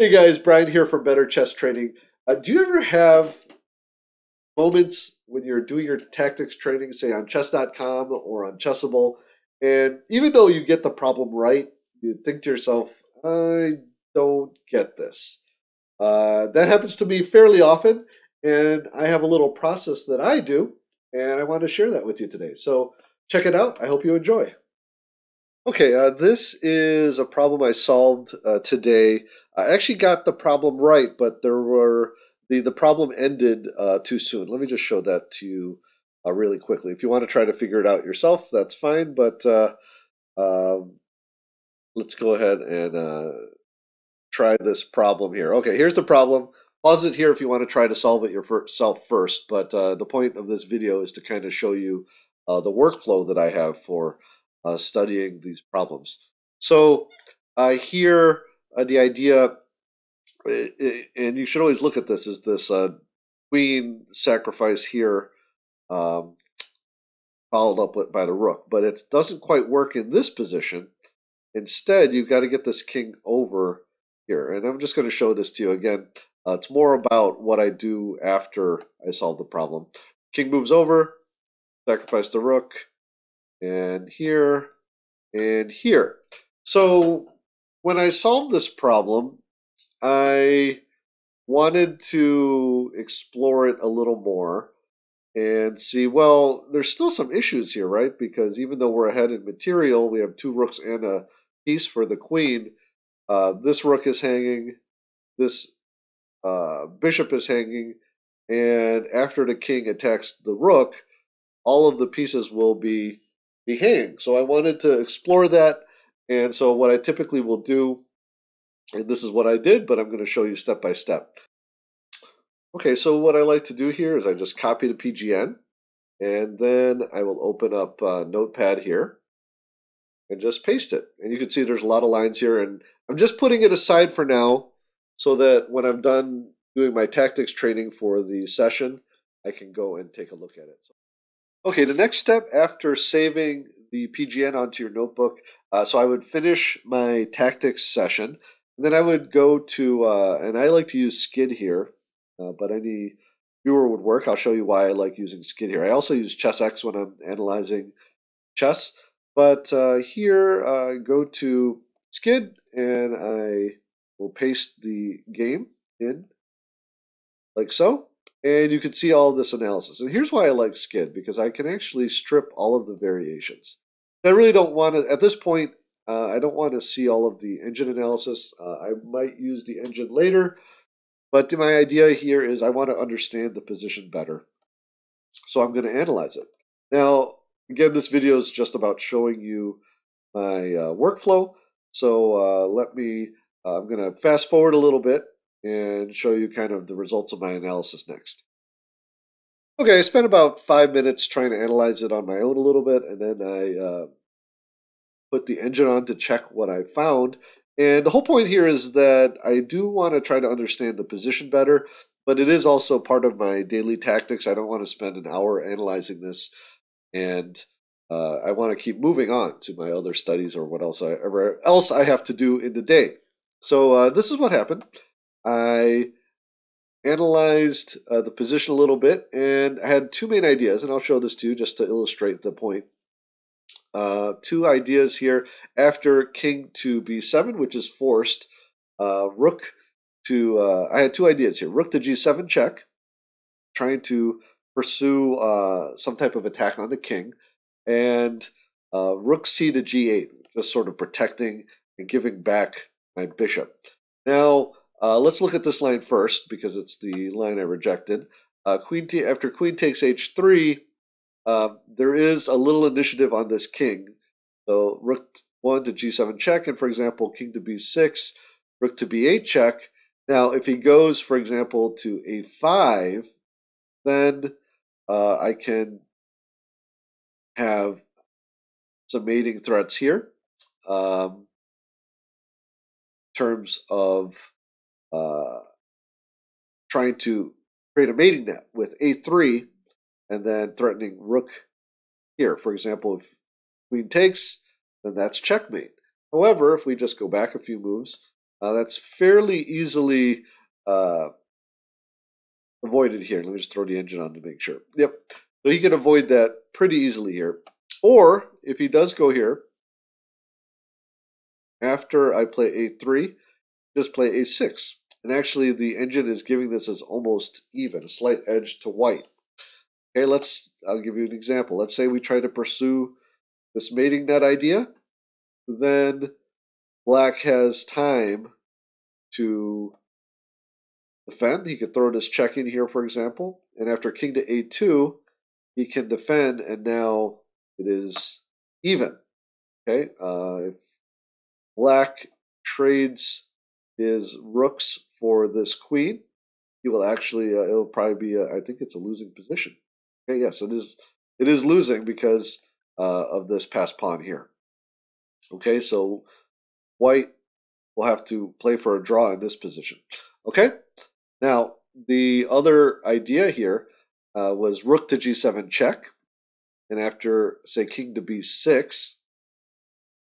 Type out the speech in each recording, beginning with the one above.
Hey guys, Brian here from Better Chess Training. Do you ever have moments when you're doing your tactics training, say on chess.com or on Chessable, and even though you get the problem right, you think to yourself, I don't get this. That happens to me fairly often, and I have a little process that I do, and I want to share that with you today. So check it out. I hope you enjoy. Okay, this is a problem I solved today. I actually got the problem right, but the problem ended too soon. Let me just show that to you really quickly. If you want to try to figure it out yourself, that's fine. But um, let's go ahead and try this problem here. Okay, here's the problem. Pause it here if you want to try to solve it yourself first. But the point of this video is to kind of show you the workflow that I have for studying these problems. So here, the idea, and you should always look at this, is this queen sacrifice here, um, followed up by the rook. But it doesn't quite work in this position. Instead, you've got to get this king over here. And I'm just going to show this to you again. It's more about what I do after I solve the problem. King moves over, sacrifice the rook, and here, and here. So when I solved this problem, I wanted to explore it a little more and see, well, there's still some issues here, right? Because even though we're ahead in material, we have two rooks and a piece for the queen. This rook is hanging, this bishop is hanging, and after the king attacks the rook, all of the pieces will be hanging. So I wanted to explore that, and so what I typically will do, and this is what I did, but I'm going to show you step by step. Okay, so what I like to do here is I just copy the PGN, and then I will open up Notepad here and just paste it. And you can see there's a lot of lines here, and I'm just putting it aside for now so that when I'm done doing my tactics training for the session, I can go and take a look at it. Okay, the next step after saving the PGN onto your notebook, so I would finish my tactics session, and then I would go to, and I like to use Skid here, but any viewer would work. I'll show you why I like using Skid here. I also use ChessX when I'm analyzing chess, but here go to Skid, and I will paste the game in like so. And you can see all of this analysis. And here's why I like Skid, because I can actually strip all of the variations. I really don't want to, at this point, I don't want to see all of the engine analysis. I might use the engine later, but my idea here is I want to understand the position better. So I'm going to analyze it. Now, again, this video is just about showing you my workflow. So I'm going to fast forward a little bit and show you kind of the results of my analysis next. Okay, I spent about 5 minutes trying to analyze it on my own a little bit, and then I put the engine on to check what I found. And the whole point here is that I do want to try to understand the position better, but it is also part of my daily tactics. I don't want to spend an hour analyzing this, and I want to keep moving on to my other studies or what else I have to do in the day. So this is what happened. I analyzed the position a little bit, and I had two main ideas, and I'll show this to you just to illustrate the point. Two ideas here. After king to b7, which is forced, rook to, I had two ideas here. Rook to g7 check, trying to pursue some type of attack on the king, and rook c to g8, just sort of protecting and giving back my bishop. Now, let's look at this line first, because it's the line I rejected. After queen takes h3, there is a little initiative on this king. So rook 1 to g7 check, and for example, king to b6, rook to b8 check. Now, if he goes, for example, to a5, then I can have some mating threats here. In terms of trying to create a mating net with a3 and then threatening rook here. For example, if queen takes, then that's checkmate. However, if we just go back a few moves, That's fairly easily avoided here. Let me just throw the engine on to make sure. Yep. So he can avoid that pretty easily here. Or if he does go here, after I play a3, just play a6. And actually the engine is giving this as almost even, a slight edge to white. Okay, I'll give you an example. Let's say we try to pursue this mating net idea. Then black has time to defend. He could throw this check in here, for example. And after king to a2, he can defend, and now it is even. Okay, if black trades his rooks for this queen, he will actually, it'll probably be, I think it's a losing position. Okay, yes, it is. It is losing because of this passed pawn here. Okay, so white will have to play for a draw in this position. Okay, now the other idea here was rook to g7 check, and after, say, king to b6,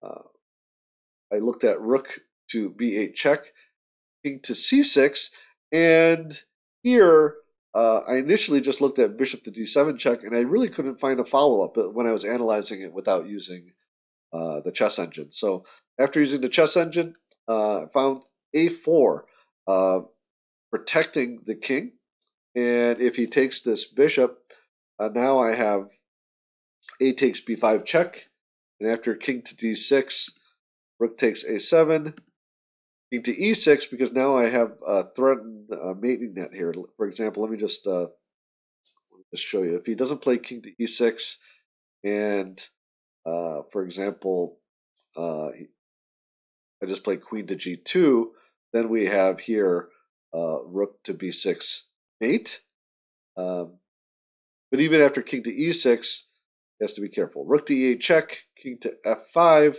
I looked at rook to b8 check, king to c6, and here I initially just looked at bishop to d7 check, and I really couldn't find a follow-up when I was analyzing it without using the chess engine. So after using the chess engine, I found a4 protecting the king, and if he takes this bishop, now I have a takes b5 check, and after king to d6, rook takes a7, king to e6, because now I have a threatened mating net here. For example, let me just show you. If he doesn't play king to e6, and for example, I just play queen to g2, then we have here rook to b6 mate. But even after king to e6, he has to be careful. Rook to e8 check, king to f5,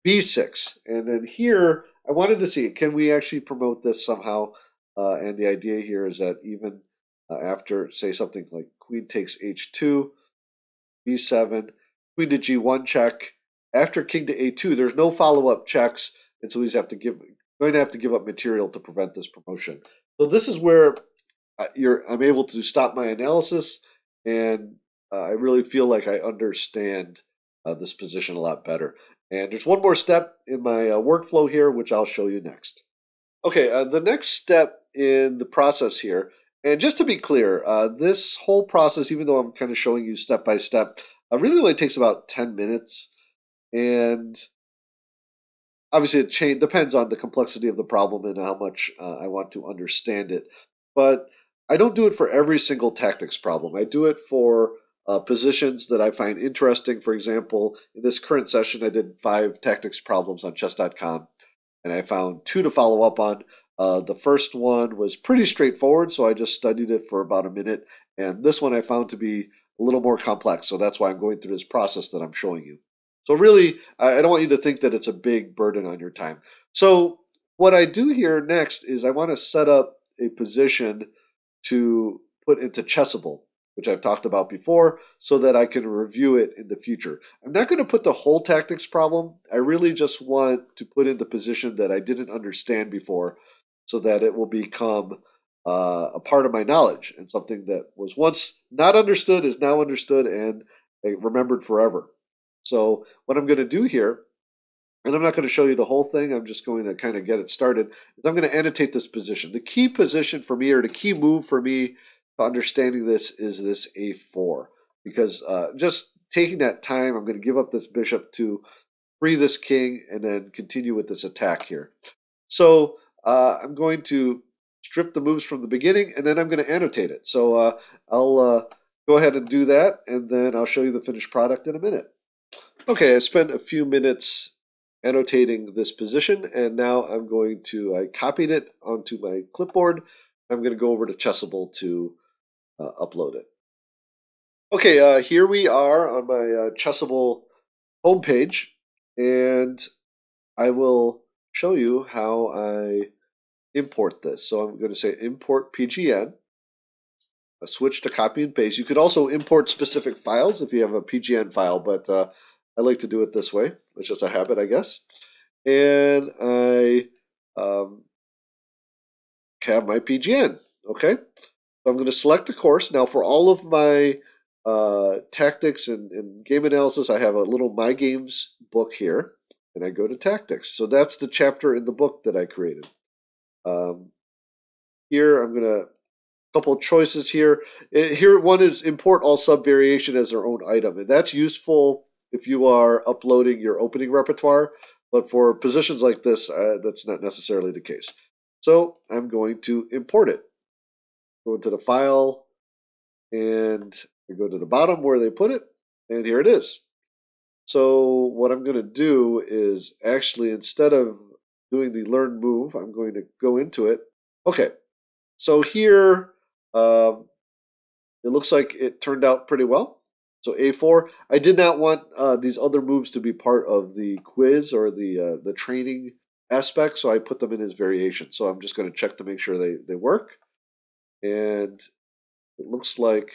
b6. And then here, I wanted to see, can we actually promote this somehow? And the idea here is that even after, say, something like queen takes h2, b7, queen to g1 check, after king to a2, there's no follow-up checks, and so he's going to have to give up material to prevent this promotion. So this is where I'm able to stop my analysis, and I really feel like I understand this position a lot better. And there's one more step in my workflow here, which I'll show you next. Okay, the next step in the process here, and just to be clear, this whole process, even though I'm kind of showing you step by step, really only takes about 10 minutes. And obviously it depends on the complexity of the problem and how much I want to understand it. But I don't do it for every single tactics problem. I do it for positions that I find interesting. For example, in this current session, I did 5 tactics problems on chess.com, and I found 2 to follow up on. The first one was pretty straightforward, so I just studied it for about a minute. And this one I found to be a little more complex, so that's why I'm going through this process that I'm showing you. So really, I don't want you to think that it's a big burden on your time. So what I do here next is I want to set up a position to put into Chessable, which I've talked about before, so that I can review it in the future. I'm not going to put the whole tactics problem. I really just want to put in the position that I didn't understand before, so that it will become a part of my knowledge, and something that was once not understood is now understood and remembered forever. So what I'm going to do here, and I'm not going to show you the whole thing, I'm just going to kind of get it started, is I'm going to annotate this position. The key position for me, or the key move for me to understanding this, is this a4. Because just taking that time, I'm going to give up this bishop to free this king and then continue with this attack here. So I'm going to strip the moves from the beginning, and then I'm going to annotate it. So I'll go ahead and do that, and then I'll show you the finished product in a minute. Okay, I spent a few minutes annotating this position, and now I copied it onto my clipboard. I'm going to go over to Chessable to upload it. Okay, here we are on my Chessable homepage, and I will show you how I import this. So I'm going to say import PGN, switch to copy and paste. You could also import specific files if you have a PGN file, but I like to do it this way. It's just a habit, I guess. And I have my PGN. Okay, so I'm going to select the course. Now for all of my tactics and game analysis, I have a little My Games book here, and I go to tactics. So that's the chapter in the book that I created. Here I'm going to couple choices here. Here one is import all sub-variation as their own item, and that's useful if you are uploading your opening repertoire, but for positions like this, that's not necessarily the case. So I'm going to import it. Go into the file, and I go to the bottom where they put it, and here it is. So what I'm going to do is actually, instead of doing the learn move, I'm going to go into it. Okay, so here, it looks like it turned out pretty well. So A4. I did not want these other moves to be part of the quiz or the training aspect, so I put them in as variations. So I'm just going to check to make sure they work. And it looks like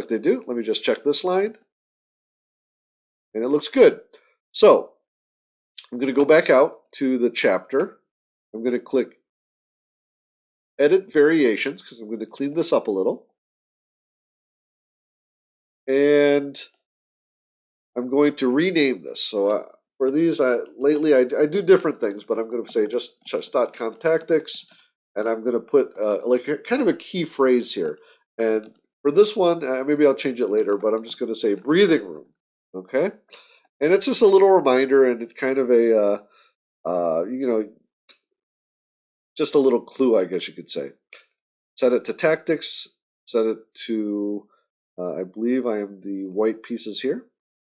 they do. Let me just check this line. And it looks good. So I'm going to go back out to the chapter. I'm going to click Edit Variations because I'm going to clean this up a little. And I'm going to rename this. So for these, lately I do different things, but I'm going to say just chess.com tactics, and I'm going to put like kind of a key phrase here. And for this one, maybe I'll change it later, but I'm just going to say breathing room. Okay, and it's just a little reminder, and it's kind of a just a little clue, I guess you could say. Set it to tactics. Set it to I believe I am the white pieces here.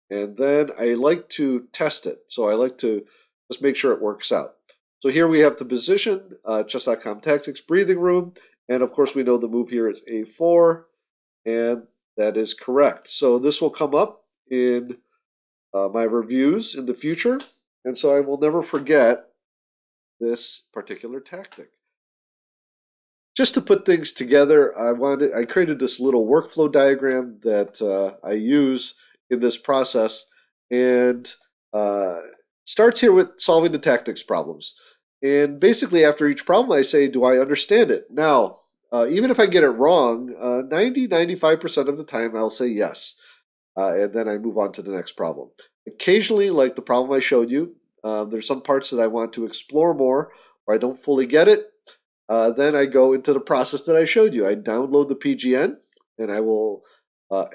And then I like to test it. So I like to just make sure it works out. So here we have the position, chess.com tactics, breathing room. And of course, we know the move here is A4. And that is correct. So this will come up in my reviews in the future. And so I will never forget this particular tactic. Just to put things together, I created this little workflow diagram that I use in this process, and starts here with solving the tactics problems. And basically, after each problem, I say, do I understand it? Now, even if I get it wrong, 95% of the time, I'll say yes. And then I move on to the next problem. Occasionally, like the problem I showed you, there's some parts that I want to explore more, or I don't fully get it. Then I go into the process that I showed you. I download the PGN, and I will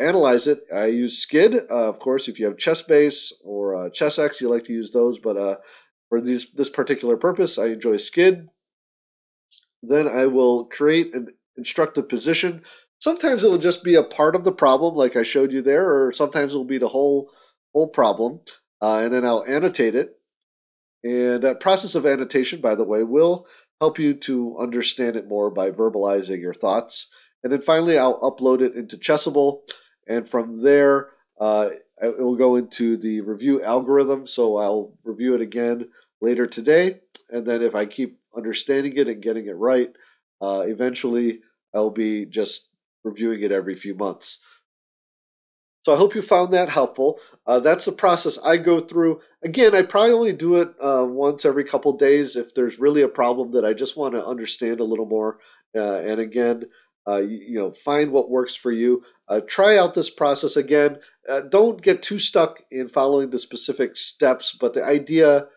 analyze it. I use Skid. Of course, if you have ChessBase or ChessX, you like to use those. But for this particular purpose, I enjoy Skid. Then I will create an instructive position. Sometimes it will just be a part of the problem, like I showed you there, or sometimes it will be the whole problem. And then I'll annotate it. And that process of annotation, by the way, will help you to understand it more by verbalizing your thoughts. And then finally, I'll upload it into Chessable. And from there, it will go into the review algorithm. So I'll review it again later today. And then if I keep understanding it and getting it right, eventually I'll be just reviewing it every few months. So I hope you found that helpful. That's the process I go through. Again, I probably only do it once every couple days if there's really a problem that I just want to understand a little more. And again, find what works for you. Try out this process again. Don't get too stuck in following the specific steps, but the idea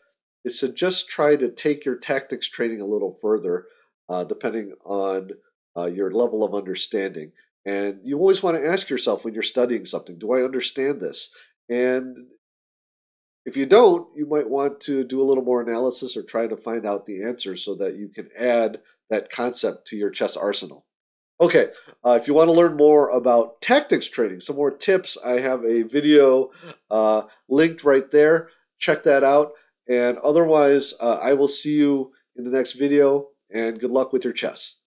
is to just try to take your tactics training a little further, depending on your level of understanding. And you always want to ask yourself when you're studying something, do I understand this? And if you don't, you might want to do a little more analysis or try to find out the answers so that you can add that concept to your chess arsenal. Okay, if you want to learn more about tactics training, some more tips, I have a video linked right there. Check that out. And otherwise, I will see you in the next video, and good luck with your chess.